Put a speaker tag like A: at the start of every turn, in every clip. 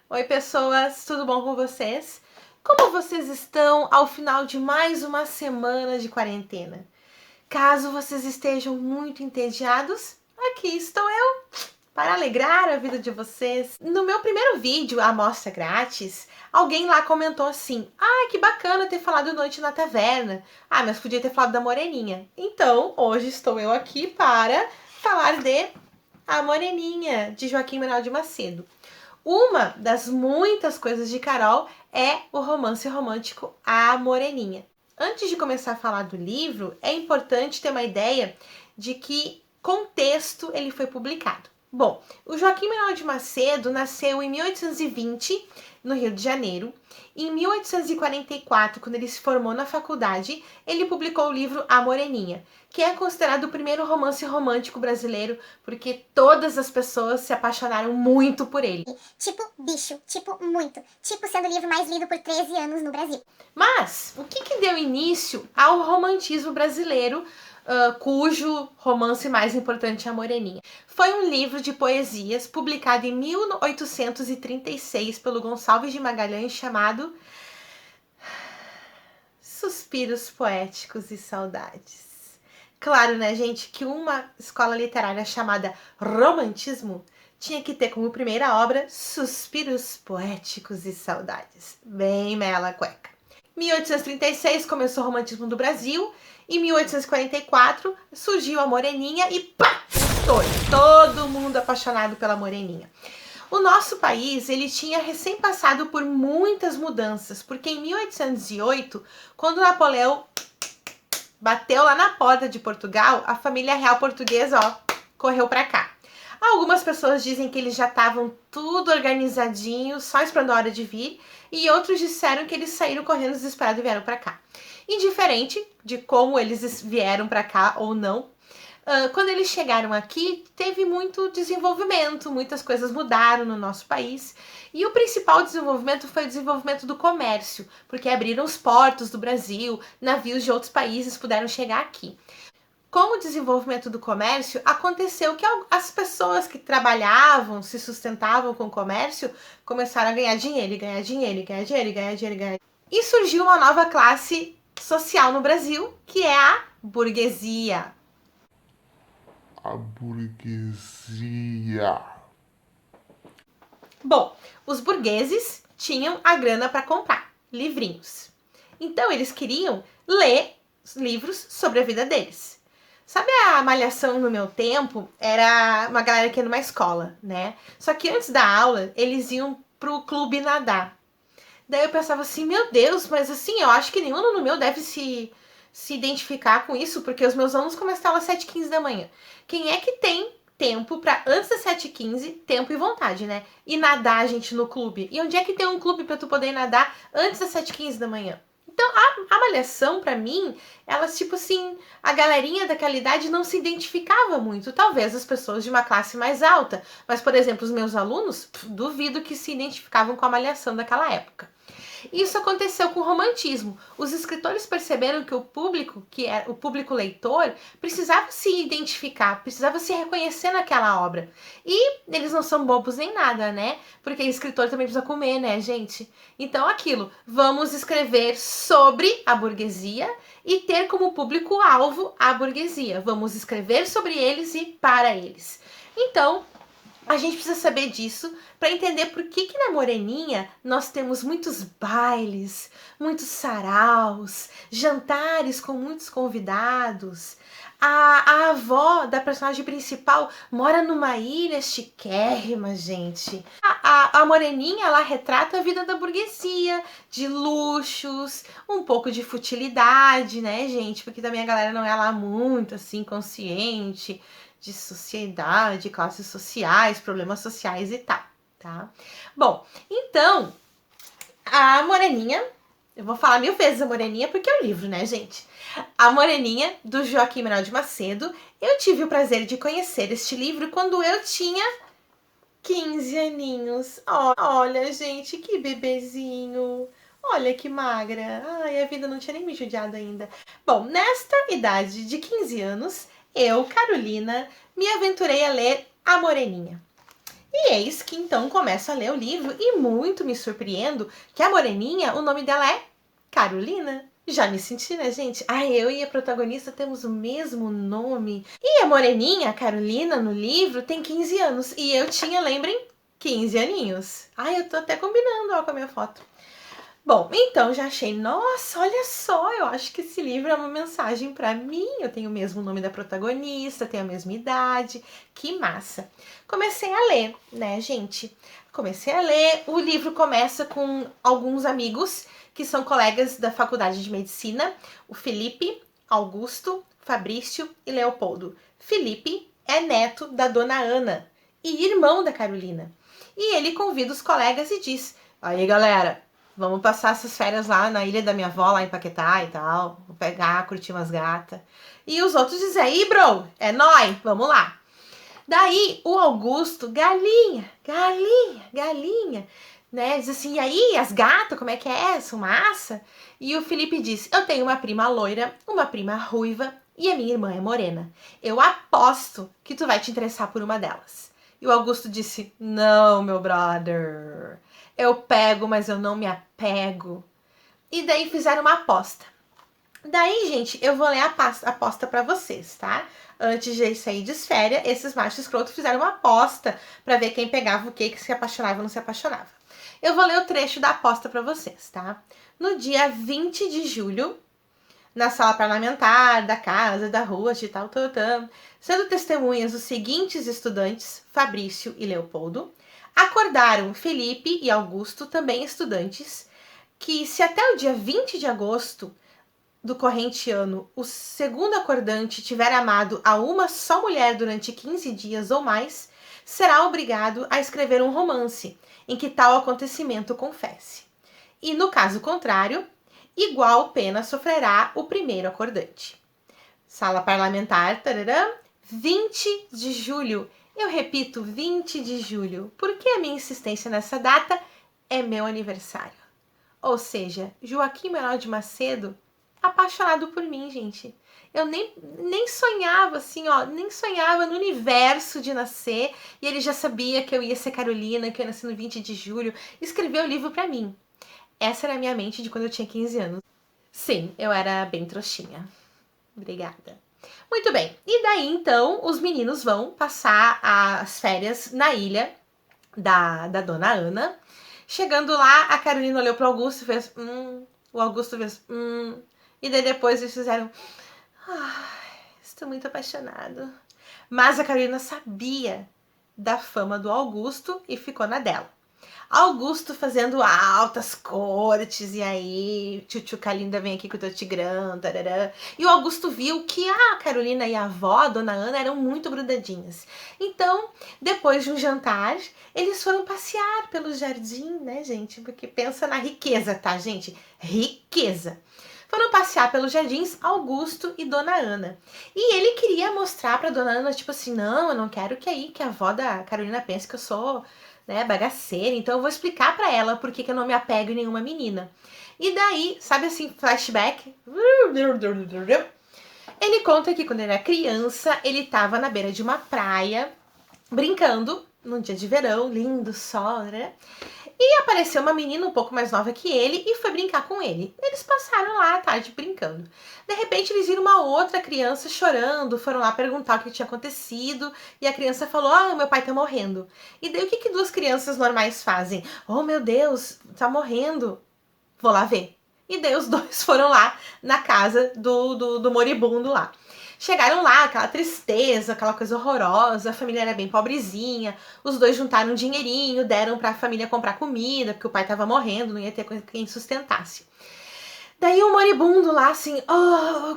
A: Oi, pessoas, tudo bom com vocês? Como vocês estão ao final de mais uma semana de quarentena? Caso vocês estejam muito entediados, aqui estou eu para alegrar a vida de vocês. No meu primeiro vídeo, a amostra grátis, alguém lá comentou assim: "Ah, que bacana ter falado Noite na Taverna. Ah, mas podia ter falado da Moreninha." Então, hoje estou eu aqui para falar de A Moreninha, de Joaquim Manuel de Macedo. Uma das muitas coisas de Carol é o romance romântico A Moreninha. Antes de começar a falar do livro, é importante ter uma ideia de que contexto ele foi publicado. Bom, o Joaquim Manuel de Macedo nasceu em 1820, no Rio de Janeiro. Em 1844, quando ele se formou na faculdade, ele publicou o livro A Moreninha, que é considerado o primeiro romance romântico brasileiro, porque todas as pessoas se apaixonaram muito por ele.
B: Tipo bicho, tipo muito, tipo sendo o livro mais lido por 13 anos no Brasil.
A: Mas o que deu início ao romantismo brasileiro, cujo romance mais importante é A Moreninha? Foi um livro de poesias publicado em 1836 pelo Gonçalves de Magalhães chamado Suspiros Poéticos e Saudades. Claro, né, gente, que uma escola literária chamada Romantismo tinha que ter como primeira obra Suspiros Poéticos e Saudades. Bem mela cueca. 1836 começou o romantismo do Brasil. Em 1844 surgiu a Moreninha e pá! Estouro. Todo mundo apaixonado pela Moreninha. O nosso país, ele tinha recém passado por muitas mudanças, porque em 1808, quando Napoleão bateu lá na porta de Portugal, a família real portuguesa, correu para cá. Algumas pessoas dizem que eles já estavam tudo organizadinho, só esperando a hora de vir, e outros disseram que eles saíram correndo desesperados e vieram para cá. Indiferente de como eles vieram para cá ou não, quando eles chegaram aqui, teve muito desenvolvimento, muitas coisas mudaram no nosso país. E o principal desenvolvimento foi o desenvolvimento do comércio, porque abriram os portos do Brasil, navios de outros países puderam chegar aqui. Com o desenvolvimento do comércio, aconteceu que as pessoas que trabalhavam, se sustentavam com o comércio, começaram a ganhar dinheiro, e ganhar dinheiro, e ganhar dinheiro, e ganhar dinheiro, e ganhar. E surgiu uma nova classe social no Brasil, que é a burguesia.
C: A burguesia.
A: Bom, os burgueses tinham a grana para comprar livrinhos. Então eles queriam ler livros sobre a vida deles. Sabe a Malhação no meu tempo? Era uma galera que ia numa escola, né? Só que antes da aula, eles iam pro clube nadar. Daí eu pensava assim, meu Deus, mas assim, eu acho que nenhum aluno meu deve se identificar com isso, porque os meus alunos começam a aula às 7h15 da manhã. Quem é que tem tempo para antes das 7h15, tempo e vontade, né? E nadar, gente, no clube. E onde é que tem um clube para tu poder nadar antes das 7h15 da manhã? Então, a Malhação, pra mim, elas, tipo assim, a galerinha daquela idade não se identificava muito. Talvez as pessoas de uma classe mais alta. Mas, por exemplo, os meus alunos, duvido que se identificavam com a Malhação daquela época. Isso aconteceu com o romantismo. Os escritores perceberam que o público leitor, precisava se identificar, precisava se reconhecer naquela obra. E eles não são bobos nem nada, né? Porque o escritor também precisa comer, né, gente? Então, aquilo, vamos escrever sobre a burguesia e ter como público-alvo a burguesia. Vamos escrever sobre eles e para eles. Então, a gente precisa saber disso para entender por que na Moreninha nós temos muitos bailes, muitos saraus, jantares com muitos convidados. A avó da personagem principal mora numa ilha chiquérrima, gente. A Moreninha, ela retrata a vida da burguesia, de luxos, um pouco de futilidade, né, gente? Porque também a galera não é lá muito, assim, consciente de sociedade, classes sociais, problemas sociais e tal, tá? Bom, então, a Moreninha, eu vou falar 1000 vezes a Moreninha porque é o livro, né, gente? A Moreninha, do Joaquim Manuel de Macedo. Eu tive o prazer de conhecer este livro quando eu tinha 15 aninhos. Olha, gente, que bebezinho. Olha que magra. Ai, a vida não tinha nem me judiado ainda. Bom, nesta idade de 15 anos, eu, Carolina, me aventurei a ler A Moreninha. E eis que então começo a ler o livro e muito me surpreendo que a moreninha, o nome dela é Carolina. Já me senti, né, gente? Ai, eu e a protagonista temos o mesmo nome. E a moreninha, a Carolina, no livro, tem 15 anos. E eu tinha, lembrem, 15 aninhos. Ai, eu tô até combinando, ó, com a minha foto. Bom, então já achei, nossa, olha só, eu acho que esse livro é uma mensagem para mim. Eu tenho o mesmo nome da protagonista, tenho a mesma idade, que massa. Comecei a ler, né, gente? Comecei a ler, o livro começa com alguns amigos que são colegas da faculdade de medicina, o Felipe, Augusto, Fabrício e Leopoldo. Felipe é neto da dona Ana e irmão da Carolina. E ele convida os colegas e diz: aí, galera, vamos passar essas férias lá na ilha da minha avó, lá em Paquetá e tal. Vou pegar, curtir umas gatas. E os outros dizem, aí, bro, é nóis, vamos lá. Daí, o Augusto, galinha, né? Diz assim, e aí, as gatas, como é que é? São massa? E o Felipe diz, eu tenho uma prima loira, uma prima ruiva e a minha irmã é morena. Eu aposto que tu vai te interessar por uma delas. E o Augusto disse, não, meu brother, eu pego, mas eu não me apego. E daí fizeram uma aposta. Daí, gente, eu vou ler a aposta pra vocês, tá? Antes de sair de férias, esses machos escrotos fizeram uma aposta pra ver quem pegava o que se apaixonava ou não se apaixonava. Eu vou ler o trecho da aposta pra vocês, tá? No dia 20 de julho, na sala parlamentar da casa, da rua, de tal, sendo testemunhas os seguintes estudantes, Fabrício e Leopoldo, acordaram Felipe e Augusto, também estudantes, que se até o dia 20 de agosto do corrente ano o segundo acordante tiver amado a uma só mulher durante 15 dias ou mais, será obrigado a escrever um romance em que tal acontecimento confesse. E no caso contrário, igual pena sofrerá o primeiro acordante. Sala parlamentar, tarará, 20 de julho. Eu repito, 20 de julho, porque a minha insistência nessa data é meu aniversário. Ou seja, Joaquim Menotti de Macedo, apaixonado por mim, gente. Eu nem sonhava assim, ó, nem sonhava no universo de nascer, e ele já sabia que eu ia ser Carolina, que eu ia nascer no 20 de julho, escreveu o livro pra mim. Essa era a minha mente de quando eu tinha 15 anos. Sim, eu era bem trouxinha. Obrigada. Muito bem, e daí então os meninos vão passar as férias na ilha da dona Ana. Chegando lá, a Carolina olhou pro Augusto e fez o Augusto fez e daí depois eles fizeram estou muito apaixonado. Mas a Carolina sabia da fama do Augusto e ficou na dela. Augusto fazendo altas cortes, e aí, tchutchuca linda, vem aqui com o teu tigrão, tarará. E o Augusto viu que a Carolina e a avó, a dona Ana, eram muito grudadinhas. Então, depois de um jantar, eles foram passear pelo jardim, né, gente? Porque pensa na riqueza, tá, gente? Riqueza. Foram passear pelos jardins Augusto e Dona Ana. E ele queria mostrar pra Dona Ana, tipo assim, não, eu não quero que a avó da Carolina pense que eu sou, né, bagaceira, então eu vou explicar pra ela por que eu não me apego em nenhuma menina. E daí, sabe assim, flashback? Ele conta que quando ele era criança, ele tava na beira de uma praia, brincando, num dia de verão, lindo sol, né? E apareceu uma menina um pouco mais nova que ele e foi brincar com ele. Eles passaram lá a tarde brincando. De repente eles viram uma outra criança chorando, foram lá perguntar o que tinha acontecido e a criança falou, meu pai tá morrendo. E daí o que duas crianças normais fazem? Oh meu Deus, tá morrendo. Vou lá ver. E daí os dois foram lá na casa do moribundo lá. Chegaram lá, aquela tristeza, aquela coisa horrorosa, a família era bem pobrezinha, os dois juntaram um dinheirinho, deram pra família comprar comida, porque o pai tava morrendo, não ia ter quem sustentasse. Daí o moribundo lá assim,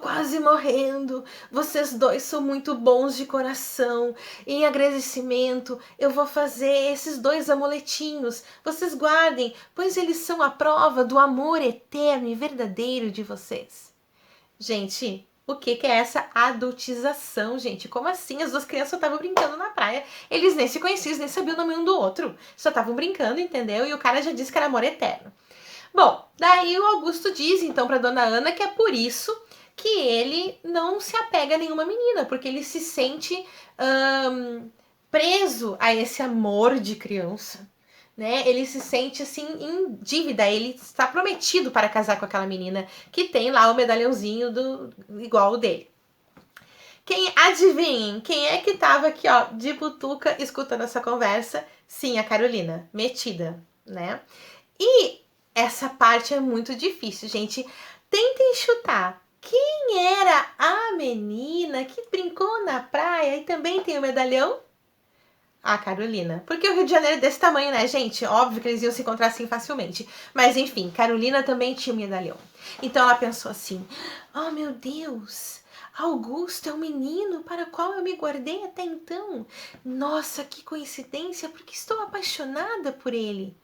A: quase morrendo, vocês dois são muito bons de coração, em agradecimento eu vou fazer esses dois amuletinhos, vocês guardem, pois eles são a prova do amor eterno e verdadeiro de vocês. Gente, o que é essa adultização, gente? Como assim? As duas crianças só estavam brincando na praia. Eles nem se conheciam, nem sabiam o nome um do outro. Só estavam brincando, entendeu? E o cara já disse que era amor eterno. Bom, daí o Augusto diz, então, pra dona Ana que é por isso que ele não se apega a nenhuma menina, porque ele se sente preso a esse amor de criança, né? Ele se sente assim em dívida, ele está prometido para casar com aquela menina que tem lá o medalhãozinho igual o dele. Adivinhem, quem é que tava aqui, ó, de butuca, escutando essa conversa? Sim, a Carolina, metida, né? E essa parte é muito difícil, gente. Tentem chutar. Quem era a menina que brincou na praia e também tem o medalhão? A Carolina. Porque o Rio de Janeiro é desse tamanho, né, gente? Óbvio que eles iam se encontrar assim facilmente. Mas enfim, Carolina também tinha um medalhão. Então ela pensou assim: oh meu Deus, Augusto é o menino para o qual eu me guardei até então. Nossa, que coincidência, porque estou apaixonada por ele.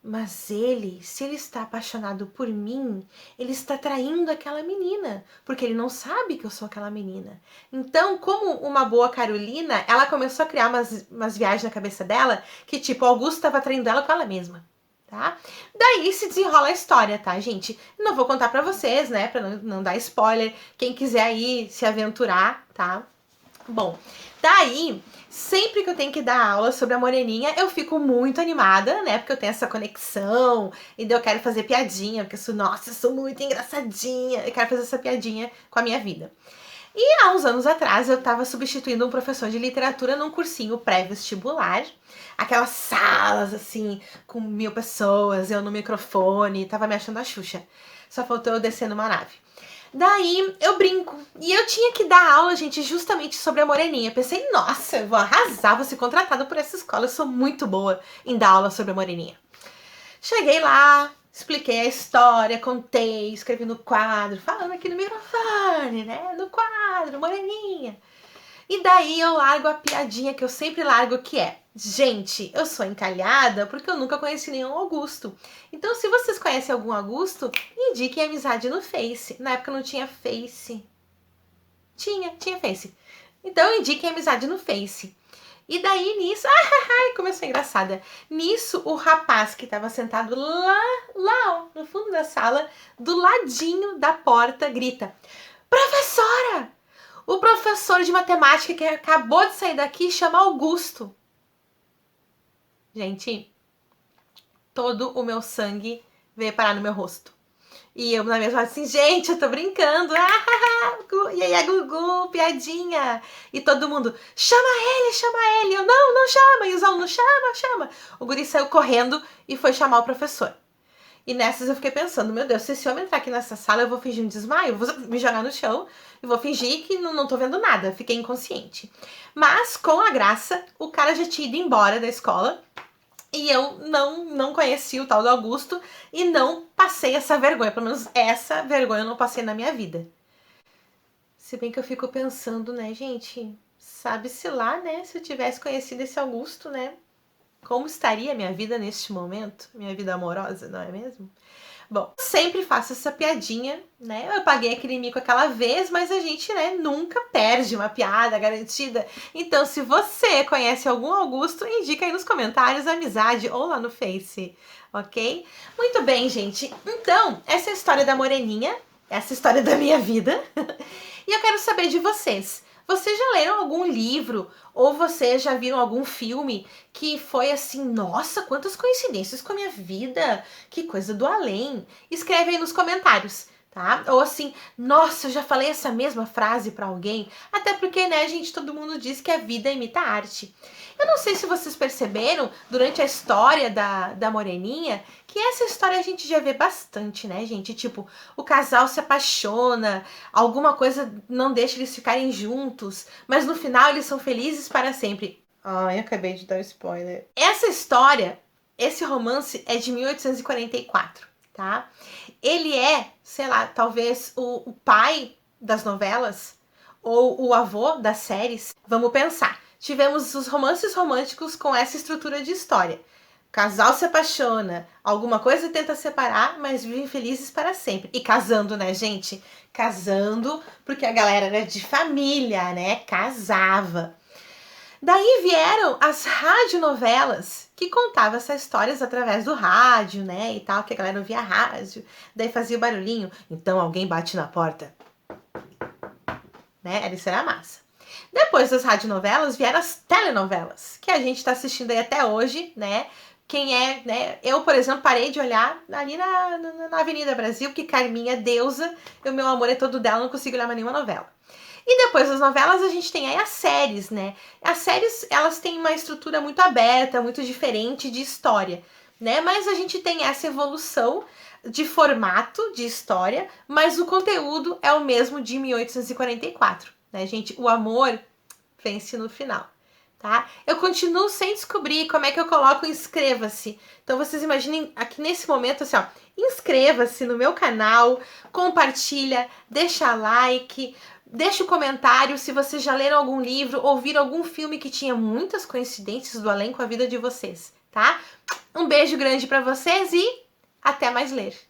A: Mas ele, se ele está apaixonado por mim, ele está traindo aquela menina, porque ele não sabe que eu sou aquela menina. Então, como uma boa Carolina, ela começou a criar umas viagens na cabeça dela, que tipo, Augusto estava traindo ela com ela mesma, tá? Daí se desenrola a história, tá, gente? Não vou contar pra vocês, né, pra não dar spoiler. Quem quiser aí se aventurar, tá? Bom, daí, sempre que eu tenho que dar aula sobre a Moreninha, eu fico muito animada, né? Porque eu tenho essa conexão, e daí eu quero fazer piadinha, porque eu sou muito engraçadinha, eu quero fazer essa piadinha com a minha vida. E há uns anos atrás eu estava substituindo um professor de literatura num cursinho pré-vestibular, aquelas salas assim, com 1000 pessoas, eu no microfone, tava me achando a Xuxa. Só faltou eu descer numa nave. Daí eu brinco. E eu tinha que dar aula, gente, justamente sobre a Moreninha. Pensei, nossa, eu vou arrasar, vou ser contratada por essa escola. Eu sou muito boa em dar aula sobre a Moreninha. Cheguei lá, expliquei a história, contei, escrevi no quadro, falando aqui no microfone, né? No quadro, Moreninha. E daí eu largo a piadinha que eu sempre largo, que é: gente, eu sou encalhada porque eu nunca conheci nenhum Augusto. Então, se vocês conhecem algum Augusto, indiquem amizade no Face. Na época não tinha Face. Tinha Face. Então, indiquem amizade no Face. E daí, nisso, começou engraçada. Nisso, o rapaz que estava sentado lá, ó, no fundo da sala, do ladinho da porta, grita: professora! O professor de matemática que acabou de sair daqui chama Augusto. Gente, todo o meu sangue veio parar no meu rosto. E eu na mesma hora assim, gente, eu tô brincando. E aí a Gugu, piadinha. E todo mundo, chama ele. Eu, não chama. E os alunos, chama. O guri saiu correndo e foi chamar o professor. E nessas eu fiquei pensando, meu Deus, se esse homem entrar aqui nessa sala, eu vou fingir um desmaio, vou me jogar no chão e vou fingir que não tô vendo nada, fiquei inconsciente. Mas, com a graça, o cara já tinha ido embora da escola e eu não conheci o tal do Augusto e não passei essa vergonha, pelo menos essa vergonha eu não passei na minha vida. Se bem que eu fico pensando, né, gente, sabe-se lá, né, se eu tivesse conhecido esse Augusto, né, como estaria a minha vida neste momento? Minha vida amorosa, não é mesmo? Bom, eu sempre faço essa piadinha, né? Eu paguei aquele mico aquela vez, mas a gente, né, nunca perde uma piada garantida. Então, se você conhece algum Augusto, indica aí nos comentários a amizade ou lá no Face, ok? Muito bem, gente. Então, essa é a história da Moreninha, essa é a história da minha vida. E eu quero saber de vocês. Vocês já leram algum livro ou vocês já viram algum filme que foi assim, nossa, quantas coincidências com a minha vida, que coisa do além? Escreve aí nos comentários, tá? Ou assim, nossa, eu já falei essa mesma frase pra alguém, até porque, né, gente, todo mundo diz que a vida imita a arte. Eu não sei se vocês perceberam, durante a história da Moreninha, que essa história a gente já vê bastante, né, gente? Tipo, o casal se apaixona, alguma coisa não deixa eles ficarem juntos, mas no final eles são felizes para sempre. Ai, acabei de dar spoiler. Essa história, esse romance é de 1844, tá? Ele é, sei lá, talvez o pai das novelas ou o avô das séries. Vamos pensar. Tivemos os romances românticos com essa estrutura de história. Casal se apaixona, alguma coisa tenta separar, mas vivem felizes para sempre. E casando, né, gente? Casando, porque a galera era de família, né? Casava. Daí vieram as radionovelas, que contavam essas histórias através do rádio, né, e tal, que a galera ouvia rádio, daí fazia o barulhinho, então alguém bate na porta, né, isso era massa. Depois das radionovelas vieram as telenovelas, que a gente tá assistindo aí até hoje, né? Quem é, né? Eu, por exemplo, parei de olhar ali na Avenida Brasil, que Carminha é deusa, e o meu amor é todo dela, não consigo olhar mais nenhuma novela. E depois das novelas a gente tem aí as séries, né? As séries, elas têm uma estrutura muito aberta, muito diferente de história, né? Mas a gente tem essa evolução de formato de história, mas o conteúdo é o mesmo de 1844, né, gente? O amor vence no final, tá? Eu continuo sem descobrir como é que eu coloco inscreva-se. Então vocês imaginem aqui nesse momento assim, ó, inscreva-se no meu canal, compartilha, deixa like, deixa o comentário se vocês já leram algum livro ou viram algum filme que tinha muitas coincidências do além com a vida de vocês, tá? Um beijo grande para vocês e até mais ler.